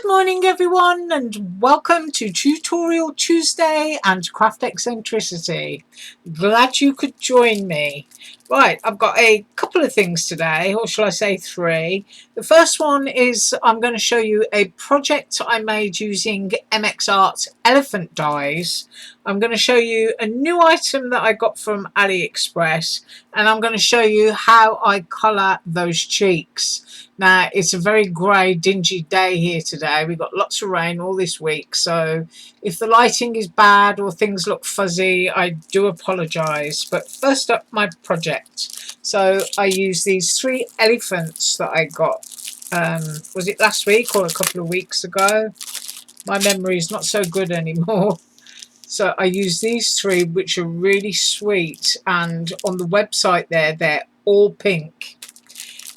Good morning everyone, and welcome to Tutorial Tuesday and Craft Eccentricity. Glad you could join me. Right, I've got a couple of things today, or shall I say three. The first one is I'm going to show you a project I made using MX Art's elephant dies. I'm going to show you a new item that I got from AliExpress, and I'm going to show you how I colour those cheeks. Now, it's a very grey, dingy day here today. We've got lots of rain all this week, so if the lighting is bad or things look fuzzy, I do apologise. But first up, my project. So I used these three elephants that I got. Was it last week or a couple of weeks ago? My memory is not so good anymore. So I used these three, which are really sweet, and on the website there, they're all pink.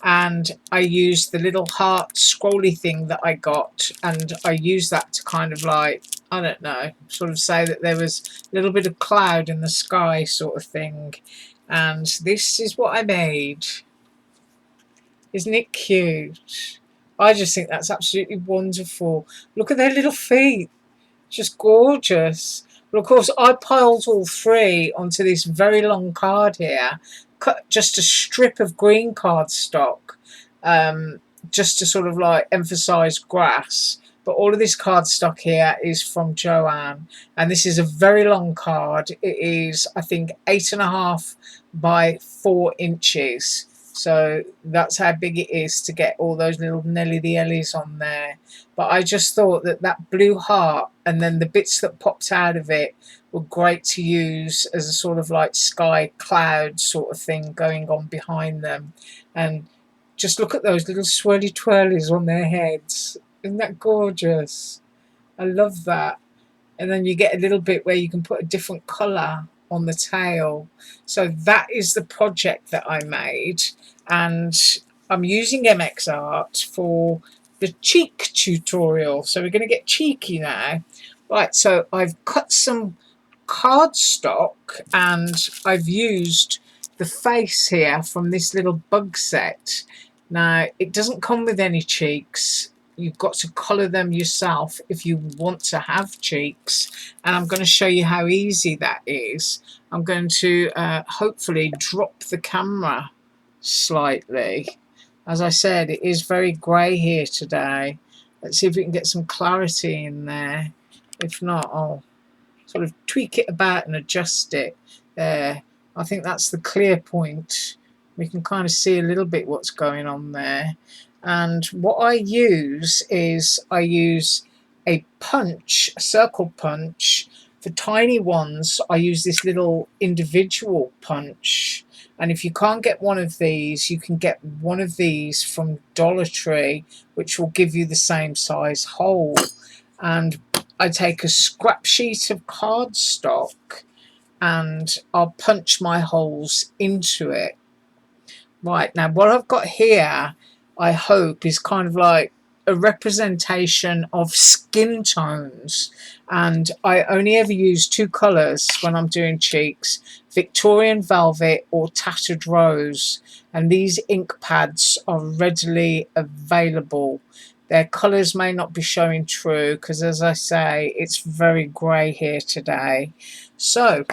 And I used the little heart scrolly thing that I got, and I used that to kind of like, I don't know, sort of say that there was a little bit of cloud in the sky sort of thing. And this is what I made. Isn't it cute? I just think that's absolutely wonderful. Look at their little feet. Just gorgeous. But of course I piled all three onto this very long card here, cut just a strip of green cardstock, just to sort of like emphasize grass. But all of this cardstock here is from Joanne, and this is a very long card. It is, I think, 8.5 by 4 inches. So that's how big it is to get all those little Nelly the Ellies on there. But I just thought that that blue heart and then the bits that popped out of it were great to use as a sort of like sky cloud sort of thing going on behind them. And just look at those little swirly twirlies on their heads. Isn't that gorgeous? I love that. And then you get a little bit where you can put a different colour on the tail. So that is the project that I made, and I'm using MX Art for the cheek tutorial. So we're going to get cheeky now. Right, so I've cut some cardstock and I've used the face here from this little bug set. Now, it doesn't come with any cheeks. You've got to colour them yourself if you want to have cheeks, and I'm going to show you how easy that is. I'm going to hopefully drop the camera slightly. As I said, it is very grey here today. Let's see if we can get some clarity in there. If not, I'll sort of tweak it about and adjust it there. I think that's the clear point. We can kind of see a little bit what's going on there. And what I use is I use a punch, a circle punch. For tiny ones, I use this little individual punch. And if you can't get one of these, you can get one of these from Dollar Tree, which will give you the same size hole. And I take a scrap sheet of cardstock and I'll punch my holes into it. Right, now what I've got here, I hope, is kind of like a representation of skin tones, and I only ever use two colours when I'm doing cheeks: Victorian Velvet or Tattered Rose, and these ink pads are readily available. Their colours may not be showing true because, as I say, it's very grey here today. So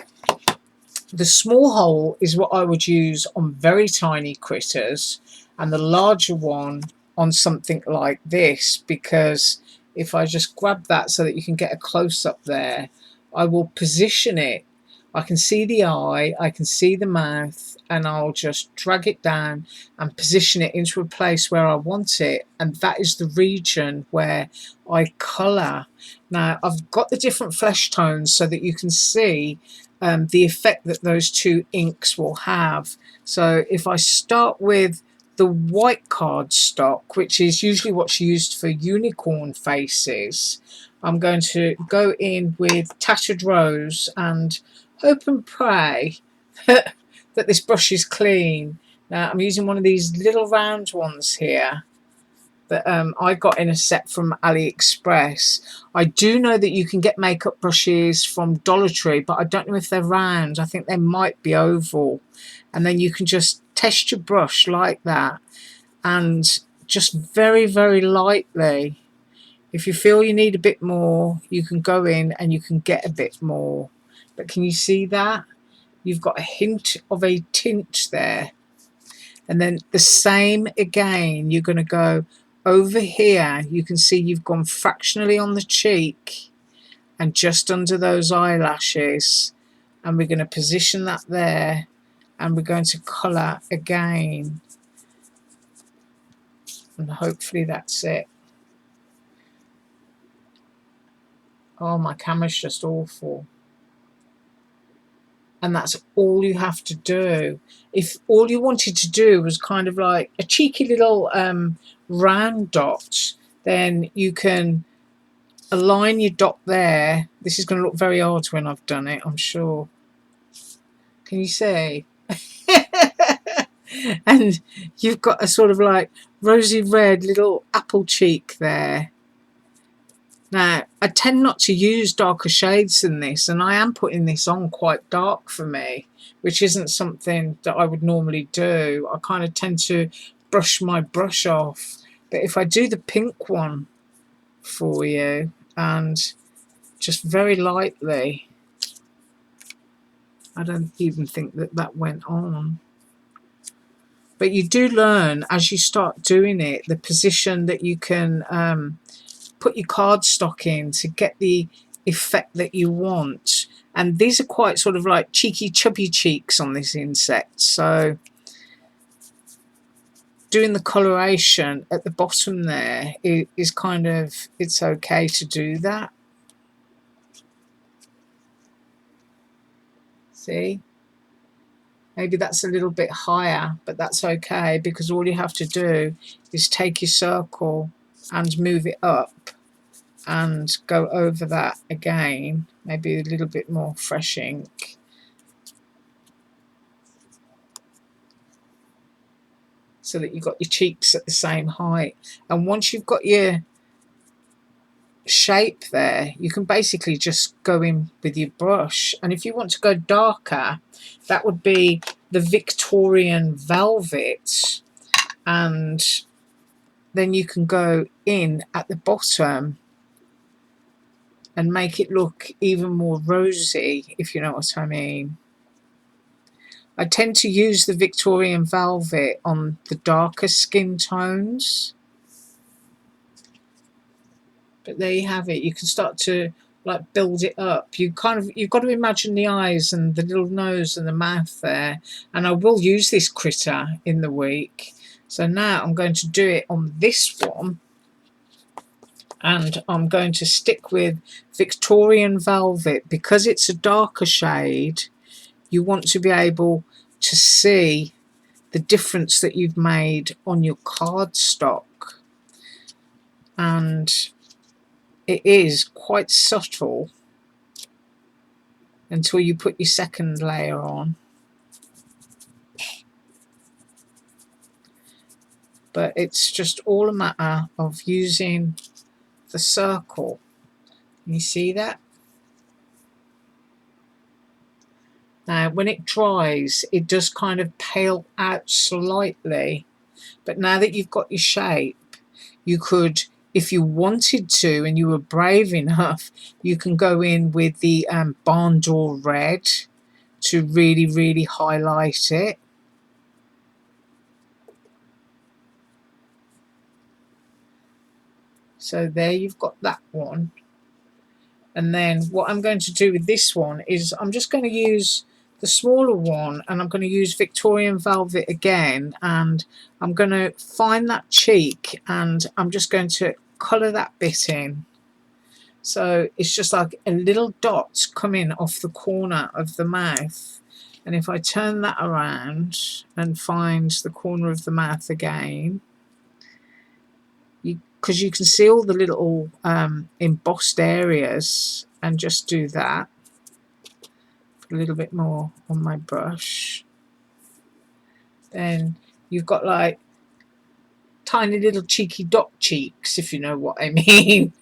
the small hole is what I would use on very tiny critters, and the larger one on something like this, because if I just grab that so that you can get a close-up there, I will position it. I can see the eye, I can see the mouth, and I'll just drag it down and position it into a place where I want it, and that is the region where I colour. Now I've got the different flesh tones so that you can see the effect that those two inks will have. So if I start with the white cardstock, which is usually what's used for unicorn faces, I'm going to go in with Tattered Rose and hope and pray that this brush is clean. Now I'm using one of these little round ones here that I got in a set from AliExpress. I do know that you can get makeup brushes from Dollar Tree, but I don't know if they're round. I think they might be oval. And then you can just test your brush like that and just very, very lightly If you feel you need a bit more, you can go in and you can get a bit more. But can you see that? You've got a hint of a tint there. And then the same again, you're going to go over here. You can see you've gone fractionally on the cheek and just under those eyelashes. And we're going to position that there. And we're going to colour again. And hopefully that's it. Oh, my camera's just awful. And that's all you have to do. If all you wanted to do was kind of like a cheeky little round dot, then you can align your dot there. This is going to look very odd when I've done it, I'm sure. Can you see? And you've got a sort of like rosy red little apple cheek there. Now, I tend not to use darker shades than this, and I am putting this on quite dark for me, which isn't something that I would normally do. I kind of tend to brush my brush off. But if I do the pink one for you, and just very lightly, I don't even think that that went on. But you do learn as you start doing it, the position that you can put your cardstock in to get the effect that you want. And these are quite sort of like cheeky chubby cheeks on this insect, so doing the coloration at the bottom there is kind of, it's okay to do that. See, maybe that's a little bit higher, but that's okay, because all you have to do is take your circle and move it up and go over that again, maybe a little bit more fresh ink. So that you've got your cheeks at the same height. And once you've got your shape there, you can basically just go in with your brush. And if you want to go darker, that would be the Victorian Velvet. And then you can go in at the bottom and make it look even more rosy, if you know what I mean. I tend to use the Victorian Velvet on the darker skin tones. But there you have it. You can start to like build it up. You've got to imagine the eyes and the little nose and the mouth there. And I will use this critter in the week. So now I'm going to do it on this one. And I'm going to stick with Victorian Velvet. Because it's a darker shade, you want to be able to see the difference that you've made on your cardstock. And it is quite subtle until you put your second layer on. But it's just all a matter of using the circle. Can you see that? Now, when it dries, it does kind of pale out slightly. But now that you've got your shape, you could, if you wanted to and you were brave enough, you can go in with the barn door red to really, really highlight it. So there you've got that one. And then what I'm going to do with this one is I'm just going to use the smaller one, and I'm going to use Victorian Velvet again, and I'm going to find that cheek and I'm just going to colour that bit in. So it's just like a little dot coming off the corner of the mouth. And if I turn that around and find the corner of the mouth again, because you can see all the little embossed areas, and just do that. Put a little bit more on my brush. Then you've got like tiny little cheeky dot cheeks, if you know what I mean.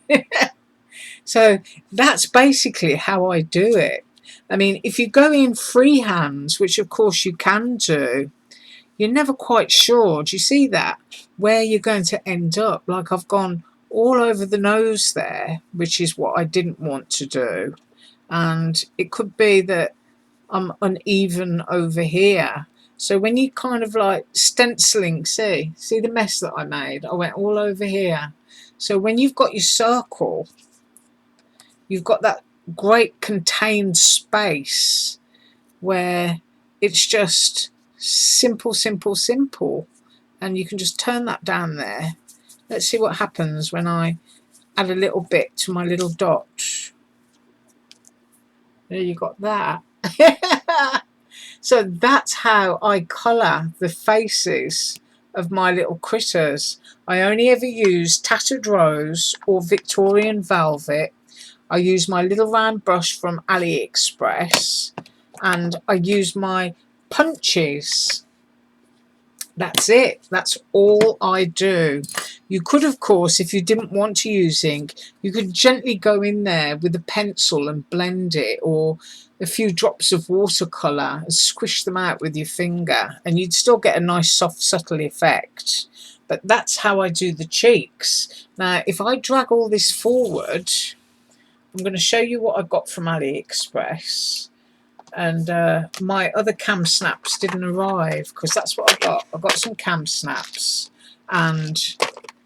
So that's basically how I do it. I mean, if you go in freehand, which of course you can do, you're never quite sure, do you see that, where you're going to end up. Like I've gone all over the nose there, which is what I didn't want to do. And it could be that I'm uneven over here. So when you kind of like stenciling, see the mess that I made? I went all over here. So when you've got your circle, you've got that great contained space where it's just simple, simple, simple. And you can just turn that down there. Let's see what happens when I add a little bit to my little dot. There you got that. So that's how I colour the faces of my little critters. I only ever use Tattered Rose or Victorian Velvet. I use my little round brush from AliExpress, and I use my punches. That's it. That's all I do. You could, of course, if you didn't want to use ink, you could gently go in there with a pencil and blend it, or a few drops of watercolour and squish them out with your finger, and you'd still get a nice soft subtle effect. But that's how I do the cheeks. Now if I drag all this forward, I'm going to show you what I got from AliExpress. And my other cam snaps didn't arrive, because that's what I got some cam snaps, and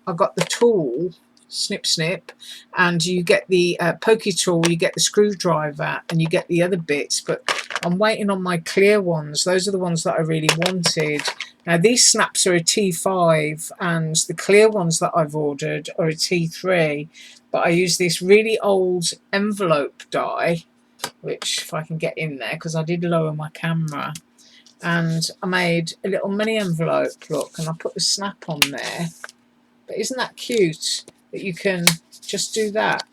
I got the tool, snip snip, and you get the pokey tool, you get the screwdriver, and you get the other bits. But I'm waiting on my clear ones. Those are the ones that I really wanted. Now these snaps are a T5, and the clear ones that I've ordered are a T3, but I use this really old envelope die, which if I can get in there, because I did lower my camera, and I made a little mini envelope, look, and I put the snap on there. But isn't that cute that you can just do that?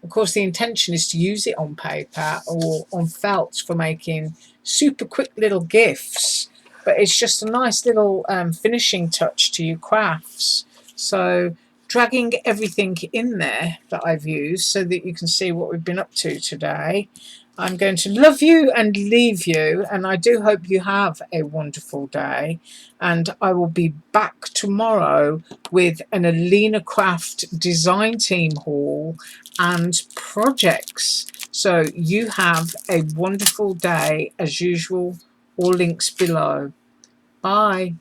Of course the intention is to use it on paper or on felt for making super quick little gifts, but it's just a nice little finishing touch to your crafts. So dragging everything in there that I've used so that you can see what we've been up to today. I'm going to love you and leave you, and I do hope you have a wonderful day, and I will be back tomorrow with an Alina Craft design team haul and projects. So you have a wonderful day as usual. All links below. Bye.